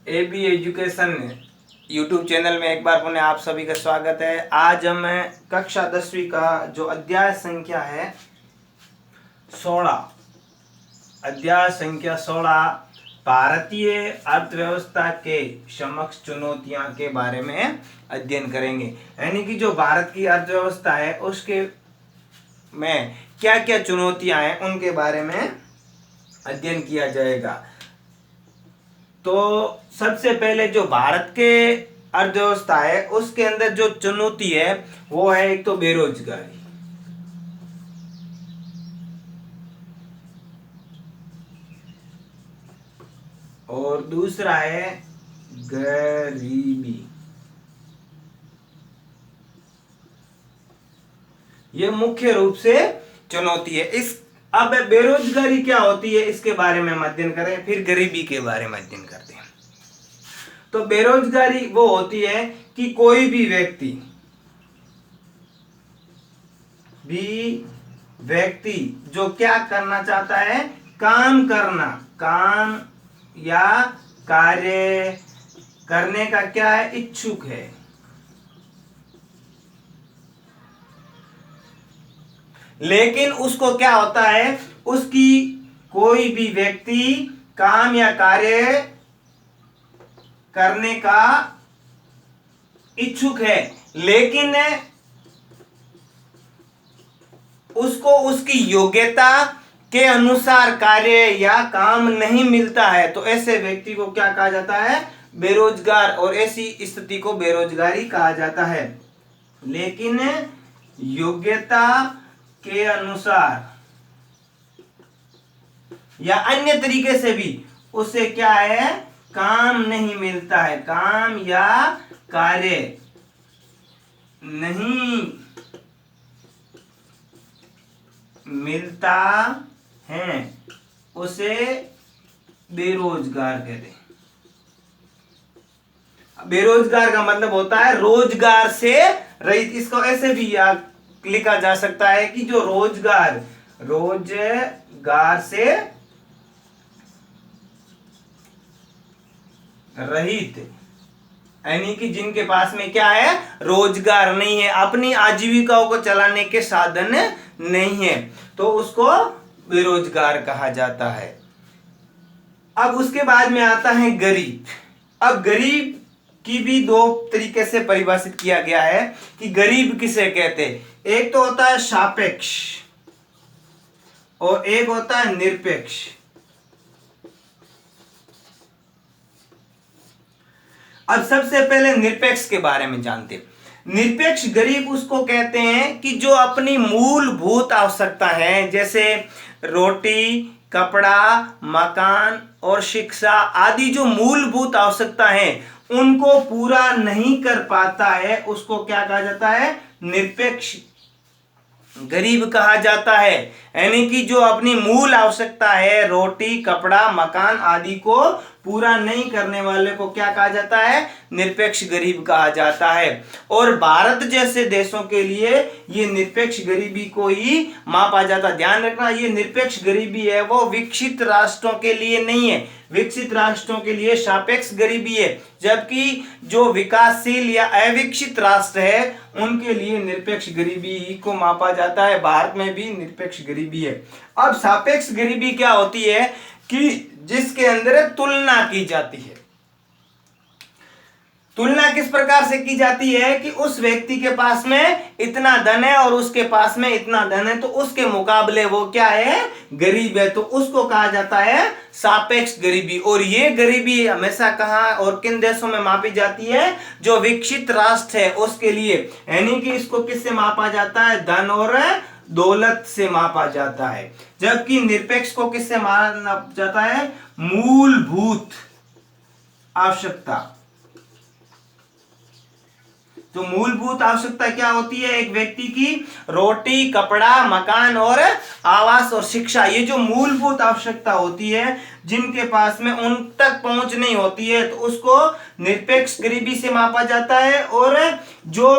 ए B education YouTube channel में एक बार पुनः आप सभी का स्वागत है। आज हम कक्षा 10वीं का जो अध्याय संख्या है 16, अध्याय संख्या 16 भारतीय अर्थव्यवस्था के समक्ष चुनौतियां के बारे में अध्ययन करेंगे। यानी कि जो भारत की अर्थव्यवस्था है उसके में क्या क्या चुनौतियां हैं उनके बारे में अध्ययन किया जाएगा। तो सबसे पहले जो भारत के अर्थव्यवस्था है उसके अंदर जो चुनौती है वो है एक तो बेरोजगारी, और दूसरा है गरीबी। ये मुख्य रूप से चुनौती है। इस अब बेरोजगारी क्या होती है इसके बारे में हम अध्ययन करें, फिर गरीबी के बारे में अध्ययन करते हैं। तो बेरोजगारी वो होती है कि कोई भी व्यक्ति जो क्या करना चाहता है, काम या कार्य करने का क्या है, इच्छुक है, लेकिन उसको क्या होता है, उसकी कोई भी व्यक्ति काम या कार्य करने का इच्छुक है लेकिन उसको उसकी योग्यता के अनुसार कार्य या काम नहीं मिलता है, तो ऐसे व्यक्ति को क्या कहा जाता है, बेरोजगार। और ऐसी स्थिति को बेरोजगारी कहा जाता है। लेकिन योग्यता के अनुसार या अन्य तरीके से भी उसे क्या है, काम नहीं मिलता है, काम या कार्य नहीं मिलता है, उसे बेरोजगार कहते हैं। बेरोजगार का मतलब होता है रोजगार से रहित। इसको ऐसे भी लिखा जा सकता है कि जो रोजगार से रहित, यानी कि जिनके पास में क्या है, रोजगार नहीं है, अपनी आजीविकाओं को चलाने के साधन नहीं है, तो उसको बेरोजगार कहा जाता है। अब उसके बाद में आता है गरीब। अब गरीब की भी दो तरीके से परिभाषित किया गया है कि गरीब किसे कहते हैं। एक तो होता है सापेक्ष और एक होता है निरपेक्ष। अब सबसे पहले निरपेक्ष के बारे में जानते हैं। निरपेक्ष गरीब उसको कहते हैं कि जो अपनी मूलभूत आवश्यकता है, जैसे रोटी, कपड़ा, मकान और शिक्षा आदि जो मूलभूत आवश्यकता है उनको पूरा नहीं कर पाता है, उसको क्या कहा जाता है, निरपेक्ष गरीब कहा जाता है। यानी कि जो अपनी मूल आवश्यकता है, रोटी, कपड़ा, मकान आदि को पूरा नहीं करने वाले को क्या कहा जाता है, निरपेक्ष गरीब कहा जाता है। और भारत जैसे देशों के लिए ये निरपेक्ष गरीबी को ही मापा जाता है। ध्यान रखना, ये निरपेक्ष गरीबी है वो विकसित राष्ट्रों के लिए नहीं है, विकसित राष्ट्रों के लिए सापेक्ष गरीबी है, जबकि जो विकासशील या अविकसित राष्ट्र है उनके लिए निरपेक्ष गरीबी को मापा जाता है। भारत में भी निरपेक्ष गरीबी है। अब सापेक्ष गरीबी क्या होती है कि जिसके अंदर तुलना की जाती है। तुलना किस प्रकार से की जाती है कि उस व्यक्ति के पास में इतना धन है और उसके पास में इतना धन है, तो उसके मुकाबले वो क्या है, गरीब है, तो उसको कहा जाता है सापेक्ष गरीबी। और ये गरीबी हमेशा कहां और किन देशों में मापी जाती है, जो विकसित राष्ट्र है उसके लिए। यानी कि इसको किससे मापा जाता है, धन और दौलत से मापा जाता है। जबकि निरपेक्ष को किससे माना जाता है, मूलभूत आवश्यकता। तो मूलभूत आवश्यकता क्या होती है, एक व्यक्ति की रोटी, कपड़ा, मकान और आवास और शिक्षा, ये जो मूलभूत आवश्यकता होती है जिनके पास में उन तक पहुंच नहीं होती है, तो उसको निरपेक्ष गरीबी से मापा जाता है। और जो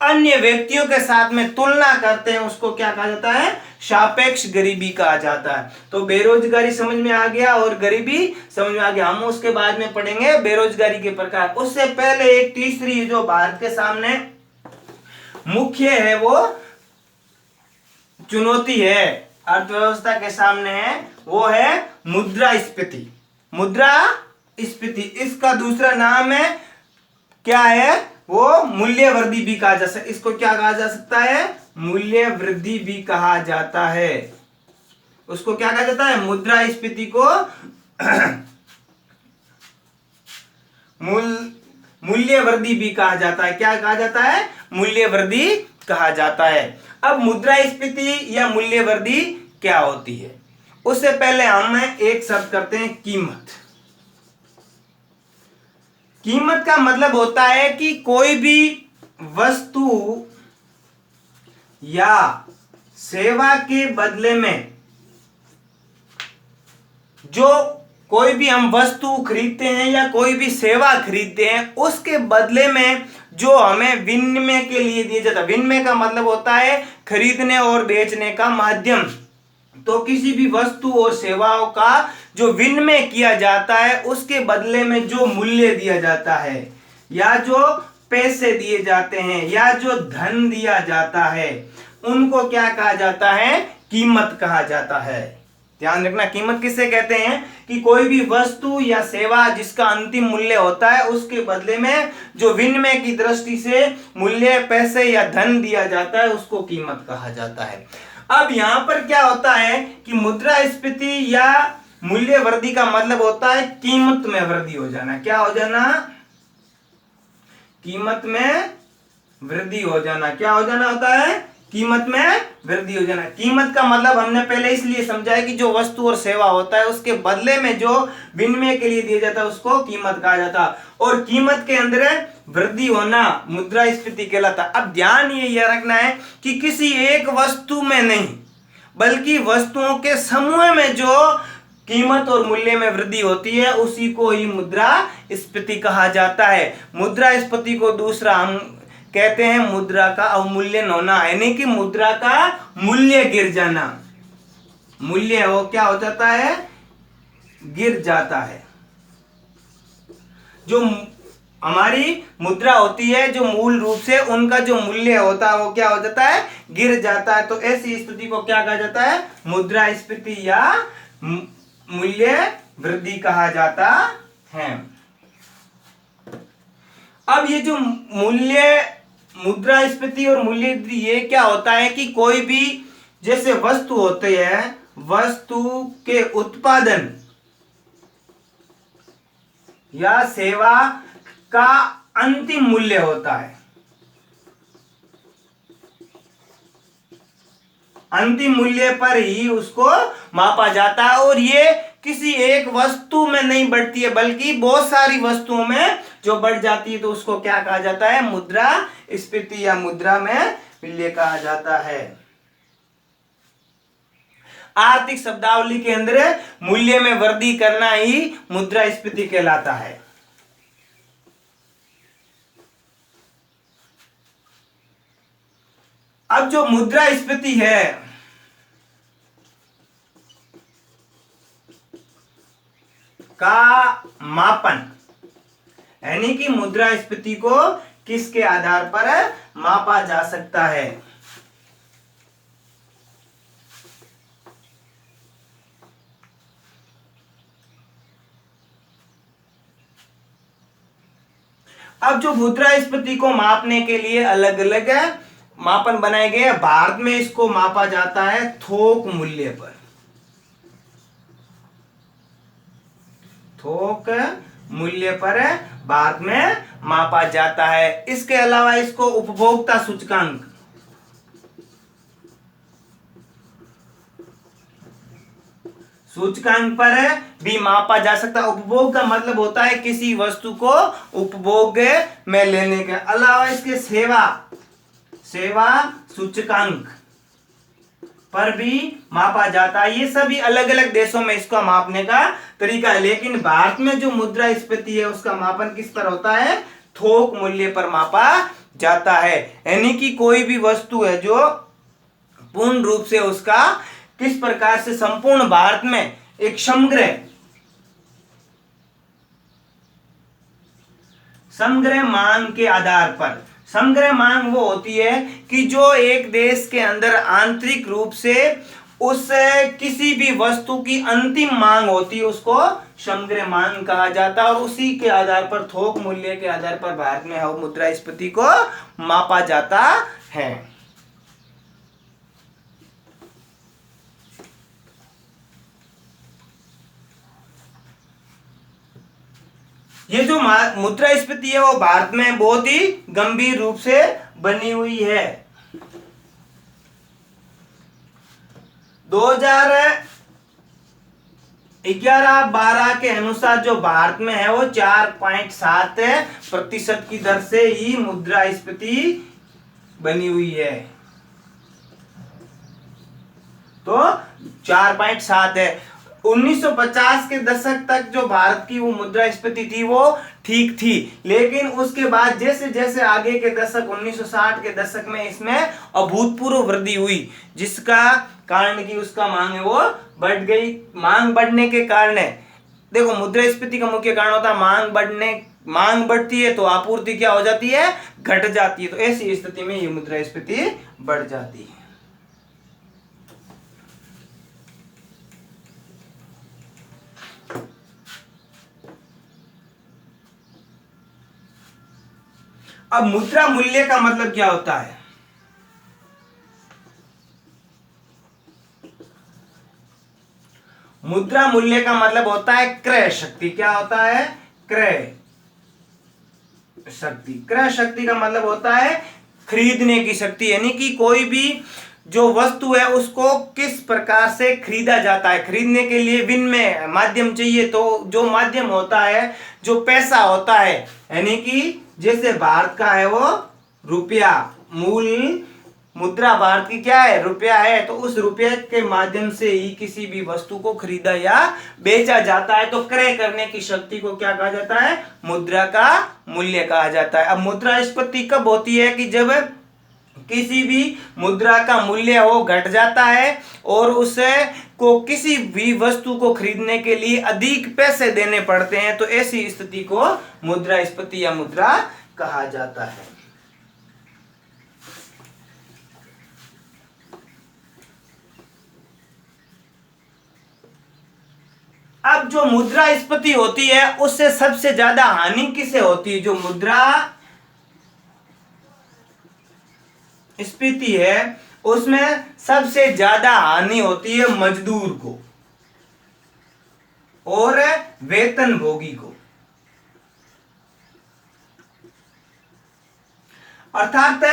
अन्य व्यक्तियों के साथ में तुलना करते हैं उसको क्या कहा जाता है, सापेक्ष गरीबी कहा जाता है। तो बेरोजगारी समझ में आ गया और गरीबी समझ में आ गया। हम उसके बाद में पढ़ेंगे बेरोजगारी के प्रकार। उससे पहले एक तीसरी जो भारत के सामने मुख्य है वो चुनौती है, अर्थव्यवस्था के सामने है, वो है मुद्रास्फीति। मुद्रास्फीति इसका दूसरा नाम है क्या है, वो मूल्य वृद्धि भी कहा जा सकता है। इसको क्या कहा जा सकता है, मूल्य वृद्धि भी कहा जाता है। उसको क्या कहा जाता है, मुद्रास्फीति को मूल्य वृद्धि भी कहा जाता है। क्या कहा जाता है, मूल्य वृद्धि कहा जाता है। अब मुद्रास्फीति या मूल्य वृद्धि क्या होती है, उससे पहले हम एक शब्द करते हैं कीमत। कीमत का मतलब होता है कि कोई भी वस्तु या सेवा के बदले में, जो कोई भी हम वस्तु खरीदते हैं या कोई भी सेवा खरीदते हैं, उसके बदले में जो हमें विनिमय के लिए दिया जाता है। विनिमय का मतलब होता है खरीदने और बेचने का माध्यम। तो किसी भी वस्तु और सेवाओं का जो विनिमय किया जाता है, उसके बदले में जो मूल्य दिया जाता है या जो पैसे दिए जाते हैं या जो धन दिया जाता है, उनको क्या कहा जाता है, कीमत कहा जाता है। ध्यान रखना, कीमत किसे कहते हैं कि कोई भी वस्तु या सेवा जिसका अंतिम मूल्य होता है, उसके बदले में जो विनिमय की दृष्टि से मूल्य, पैसे या धन दिया जाता है, उसको कीमत कहा जाता है। अब यहां पर क्या होता है कि मुद्रास्फीति या मूल्य वृद्धि का मतलब होता है कीमत में वृद्धि हो जाना। क्या हो जाना, कीमत में वृद्धि हो जाना। क्या हो जाना होता है, कीमत में वृद्धि हो जाना। कीमत का मतलब हमने पहले इसलिए समझा है कि जो वस्तु और सेवा होता है, उसके बदले में जो विनिमय के लिए दिया जाता है, उसको कीमत कहा जाता है। और कीमत के अंदर वृद्धि होना मुद्रास्फीति कहलाता। अब ध्यान ये रखना है कि किसी एक वस्तु में नहीं, बल्कि वस्तुओं के समूह में जो कीमत और मूल्य में वृद्धि होती है, उसी को ही मुद्रास्फीति कहा जाता है। मुद्रास्फीति को दूसरा हम कहते हैं मुद्रा का अवमूल्यन होना, यानी कि मुद्रा का मूल्य गिर जाना। मूल्य वो क्या हो जाता है, गिर जाता है। जो हमारी मुद्रा होती है, जो मूल रूप से उनका जो मूल्य होता है, वो क्या हो जाता है, गिर जाता है। तो ऐसी स्थिति को क्या कहा जाता है, मुद्रास्फीति या मूल्य वृद्धि कहा जाता है। अब ये जो मुद्रास्फीति और मूल्य वृद्धि, ये क्या होता है कि कोई भी जैसे वस्तु होती है, वस्तु के उत्पादन या सेवा का अंतिम मूल्य होता है। अंतिम मूल्य पर ही उसको मापा जाता है। और ये किसी एक वस्तु में नहीं बढ़ती है, बल्कि बहुत सारी वस्तुओं में जो बढ़ जाती है, तो उसको क्या कहा जाता है, मुद्रास्फीति या मुद्रा में मूल्य कहा जाता है। आर्थिक शब्दावली के अंदर मूल्य में वृद्धि करना ही मुद्रास्फीति कहलाता है। अब जो मुद्रास्फीति है, का मापन, यानी कि मुद्रास्फीति को किसके आधार पर मापा जा सकता है। अब जो मुद्रास्फीति को मापने के लिए अलग अलग मापन बनाए गए हैं। भारत में इसको मापा जाता है थोक मूल्य पर। थोक मूल्य पर भारत में मापा जाता है। इसके अलावा इसको उपभोक्ता सूचकांक, सूचकांक पर भी मापा जा सकता है। उपभोग का मतलब होता है किसी वस्तु को उपभोग में लेने के अलावा इसके सेवा सूचकांक पर भी मापा जाता है। ये सभी अलग अलग देशों में इसका मापने का तरीका है, लेकिन भारत में जो मुद्रास्फीति है उसका मापन किस पर होता है, थोक मूल्य पर मापा जाता है। यानी कि कोई भी वस्तु है जो पूर्ण रूप से उसका किस प्रकार से संपूर्ण भारत में एक समग्र मांग के आधार पर, समग्र मांग वो होती है कि जो एक देश के अंदर आंतरिक रूप से उस किसी भी वस्तु की अंतिम मांग होती है, उसको समग्र मांग कहा जाता है। और उसी के आधार पर, थोक मूल्य के आधार पर भारत में मुद्रास्फीति को मापा जाता है। ये जो मुद्रास्फीति है वो भारत में बहुत ही गंभीर रूप से बनी हुई है। 2011-12 के अनुसार जो भारत में है वो 4.7% की दर से ही मुद्रास्फीति बनी हुई है। तो 4.7 है। 1950 के दशक तक जो भारत की वो मुद्रास्फीति थी वो ठीक थी, लेकिन उसके बाद जैसे जैसे आगे के दशक 1960 के दशक में इसमें अभूतपूर्व वृद्धि हुई, जिसका कारण कि उसका मांग है वो बढ़ गई। मांग बढ़ने के कारण है, देखो मुद्रास्फीति का मुख्य कारण होता है मांग बढ़ती है तो आपूर्ति क्या हो जाती है, घट जाती है। तो ऐसी स्थिति में ये मुद्रास्फीति बढ़ जाती है। अब मुद्रा मूल्य का मतलब क्या होता है? मुद्रा मूल्य का मतलब होता है क्रय शक्ति। क्या होता है? क्रय शक्ति। क्रय शक्ति का मतलब होता है खरीदने की शक्ति, यानी कि कोई भी जो वस्तु है उसको किस प्रकार से खरीदा जाता है। खरीदने के लिए विनिमय माध्यम चाहिए, तो जो माध्यम होता है, जो पैसा होता है, यानी कि जैसे भारत का है वो रुपया, मूल मुद्रा भारत की क्या है? रुपया है। तो उस रुपये के माध्यम से ही किसी भी वस्तु को खरीदा या बेचा जाता है। तो क्रय करने की शक्ति को क्या कहा जाता है? मुद्रा का मूल्य कहा जाता है। अब मुद्रास्फीति कब होती है? कि जब किसी भी मुद्रा का मूल्य वो घट जाता है और उसे को किसी भी वस्तु को खरीदने के लिए अधिक पैसे देने पड़ते हैं, तो ऐसी स्थिति को मुद्रास्फीति या मुद्रा कहा जाता है। अब जो मुद्रास्फीति होती है उससे सबसे ज्यादा हानि किसे होती है? जो मुद्रा स्फीति है उसमें सबसे ज्यादा हानि होती है मजदूर को और वेतनभोगी को। अर्थात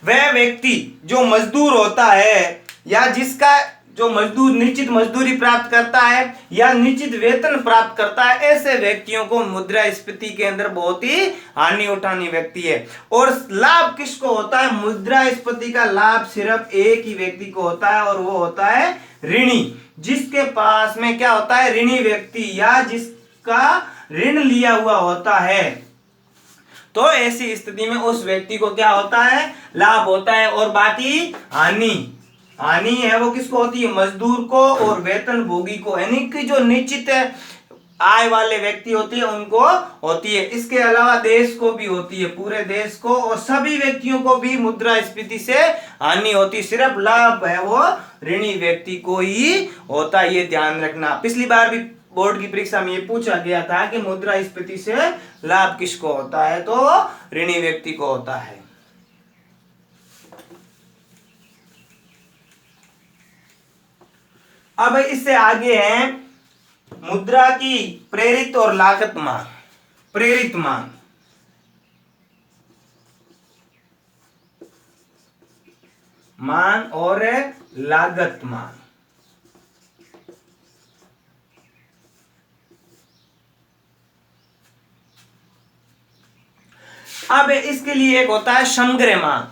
वह व्यक्ति जो मजदूर होता है या जिसका जो मजदूर निश्चित मजदूरी प्राप्त करता है या निश्चित वेतन प्राप्त करता है, ऐसे व्यक्तियों को मुद्रास्फीति के अंदर बहुत ही हानि उठानी व्यक्ति है। और लाभ किसको होता है? मुद्रास्फीति का लाभ सिर्फ एक ही व्यक्ति को होता है और वो होता है ऋणी। जिसके पास में क्या होता है? ऋणी व्यक्ति या जिसका ऋण लिया हुआ होता है, तो ऐसी स्थिति में उस व्यक्ति को क्या होता है? लाभ होता है। और बाकी हानि है वो किसको होती है? मजदूर को और वेतनभोगी को, यानी कि जो निश्चित आय वाले व्यक्ति होते हैं उनको होती है। इसके अलावा देश को भी होती है, पूरे देश को और सभी व्यक्तियों को भी मुद्रास्फीति से हानि होती है। सिर्फ लाभ है वो ऋणी व्यक्ति को ही होता है, ये ध्यान रखना। पिछली बार भी बोर्ड की परीक्षा में ये पूछा गया था कि मुद्रास्फीति से लाभ किसको होता है? तो ऋणी व्यक्ति को होता है। अब इससे आगे है मुद्रा की प्रेरित और लागत मांग। प्रेरित मांग, मांग और लागत मांग। अब इसके लिए एक होता है समग्र मांग।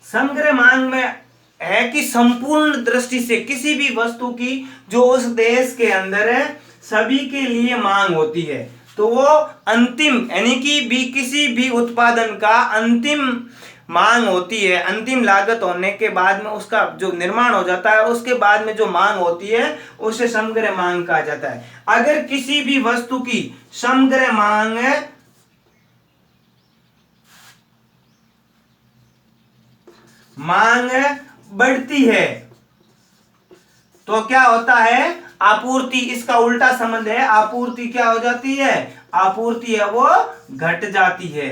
समग्र मांग में है कि संपूर्ण दृष्टि से किसी भी वस्तु की जो उस देश के अंदर सभी के लिए मांग होती है। तो वो अंतिम यानी कि भी किसी भी उत्पादन का अंतिम मांग होती है, अंतिम लागत होने के बाद में उसका जो निर्माण हो जाता है उसके बाद में जो मांग होती है उसे समग्र मांग कहा जाता है। अगर किसी भी वस्तु की समग्र मांग बढ़ती है तो क्या होता है, आपूर्ति, इसका उल्टा संबंध है, आपूर्ति क्या हो जाती है, आपूर्ति है वो घट जाती है।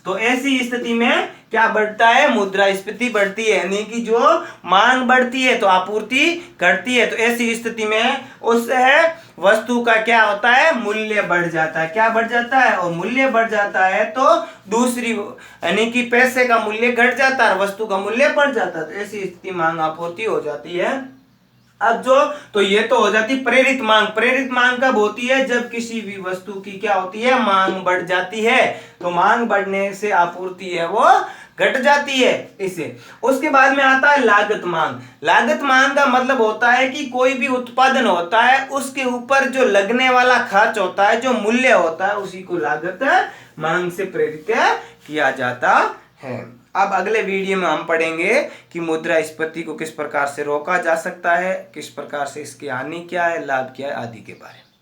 तो ऐसी स्थिति में क्या बढ़ता है, मुद्रास्फीति बढ़ती है, यानी कि जो मांग बढ़ती है तो आपूर्ति घटती है। तो ऐसी स्थिति में उस वस्तु का क्या होता है, मूल्य बढ़ जाता है। क्या बढ़ जाता है, और मूल्य बढ़ जाता है तो दूसरी यानी कि पैसे का मूल्य घट जाता है, वस्तु का मूल्य बढ़ जाता है। तो ऐसी स्थिति मांग आपूर्ति हो जाती है। अब जो तो ये तो हो जाती प्रेरित मांग। प्रेरित मांग कब होती है, जब किसी भी वस्तु की क्या होती है, मांग बढ़ जाती है। तो मांग बढ़ने से आपूर्ति है वो घट जाती है इसे। उसके बाद में आता है लागत मांग। लागत मांग का मतलब होता है कि कोई भी उत्पादन होता है उसके ऊपर जो लगने वाला खर्च होता है, जो मूल्य होता है, उसी को लागत मांग से प्रेरित किया जाता है। अब अगले वीडियो में हम पढ़ेंगे कि मुद्रास्फीति को किस प्रकार से रोका जा सकता है, किस प्रकार से इसकी हानि क्या है, लाभ क्या है आदि के बारे में।